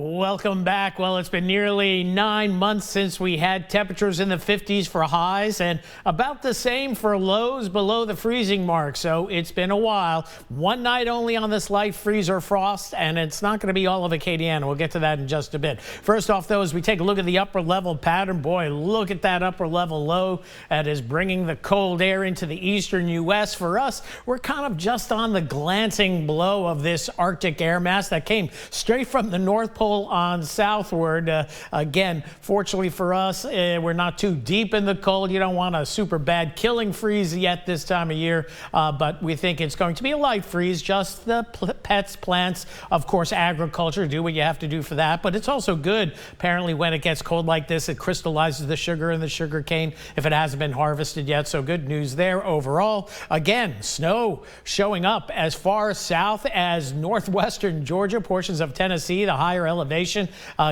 Welcome back. Well, it's been nearly 9 months since we had temperatures in the 50s for highs and about the same for lows below the freezing mark. So it's been a while. One night only on this light freeze or frost, and it's not going to be all of Acadiana. We'll get to that in just a bit. First off, though, as we take a look at the upper level pattern, boy, look at that upper level low that is bringing the cold air into the eastern U.S. For us, we're kind of just on the glancing blow of this Arctic air mass that came straight from the North Pole on southward. Again, fortunately for us, we're not too deep in the cold. You don't want a super bad killing freeze yet this time of year, but we think it's going to be a light freeze. Just the pets, plants, of course, agriculture, do what you have to do for that. But it's also good, apparently, when it gets cold like this, it crystallizes the sugar in the sugar cane if it hasn't been harvested yet. So good news there overall. Again, snow showing up as far south as northwestern Georgia, portions of Tennessee, the higher elevation,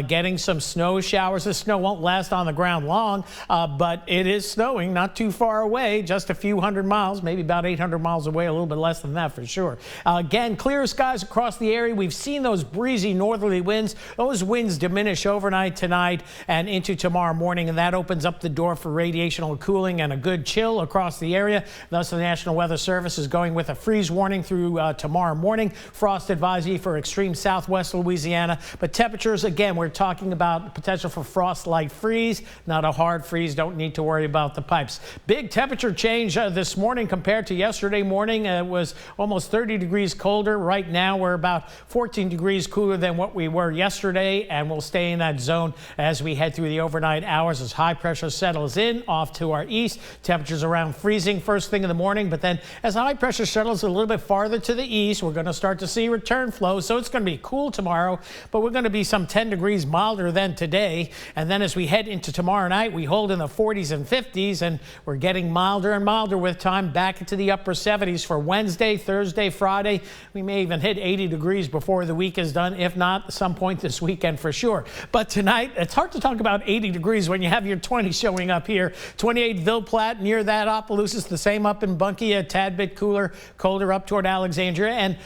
getting some snow showers. The snow won't last on the ground long, but it is snowing not too far away, just a few hundred miles, maybe about 800 miles away, a little bit less than that for sure. Again, clear skies across the area. We've seen those breezy northerly winds. Those winds diminish overnight tonight and into tomorrow morning, and that opens up the door for radiational cooling and a good chill across the area. Thus, the National Weather Service is going with a freeze warning through tomorrow morning. Frost advisory for extreme southwest Louisiana. But temperatures, again, we're talking about potential for frost light freeze, not a hard freeze. Don't need to worry about the pipes. Big temperature change this morning compared to yesterday morning. It was almost 30 degrees colder. Right now, we're about 14 degrees cooler than what we were yesterday, and we'll stay in that zone as we head through the overnight hours as high pressure settles in off to our east. Temperatures around freezing first thing in the morning, but then as high pressure settles a little bit farther to the east, we're going to start to see return flow. So it's going to be cool tomorrow, but we're going to be some 10 degrees milder than today. And then as we head into tomorrow night, we hold in the 40s and 50s, and we're getting milder and milder with time, back into the upper 70s for Wednesday, Thursday, Friday. We may even hit 80 degrees before the week is done, if not at some point this weekend for sure. But tonight, it's hard to talk about 80 degrees when you have your 20 showing up here. 28 Ville Platte, near that Opelousas, the same up in Bunkie, a tad bit cooler, colder up toward Alexandria. And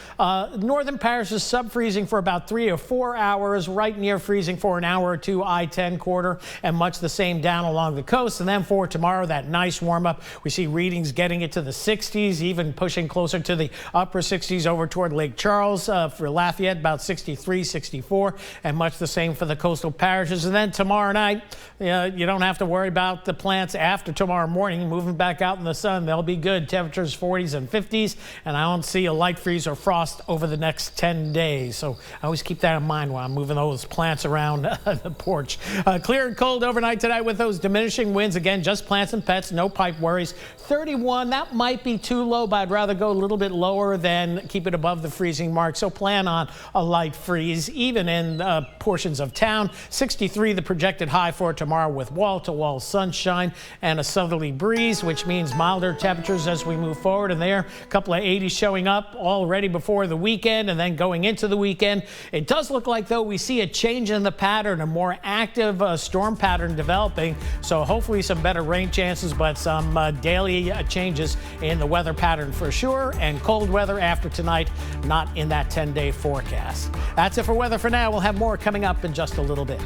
northern parishes sub-freezing for about 3 or 4 hours, right near freezing for an hour or two, I-10 corridor, and much the same down along the coast. And then for tomorrow, that nice warm up. We see readings getting it to the 60s, even pushing closer to the upper 60s over toward Lake Charles. For Lafayette, about 63, 64, and much the same for the coastal parishes. And then tomorrow night, you don't have to worry about the plants after tomorrow morning, moving back out in the sun. They'll be good. Temperatures 40s and 50s, and I don't see a light freeze or frost over the next 10 days. So I always keep that in mind when I'm moving those plants around the porch. Clear and cold overnight tonight with those diminishing winds. Again, just plants and pets, no pipe worries. 31, that might be too low, but I'd rather go a little bit lower than keep it above the freezing mark. So plan on a light freeze, even in portions of town. 63, the projected high for tomorrow, with wall-to-wall sunshine and a southerly breeze, which means milder temperatures as we move forward. And there, a couple of 80s showing up already before the weekend, and then going into the weekend. It does look like, though, we see a change in the pattern, a more active storm pattern developing. So hopefully some better rain chances, but some daily changes in the weather pattern for sure. And cold weather after tonight, not in that 10-day forecast. That's it for weather for now. We'll have more coming up in just a little bit.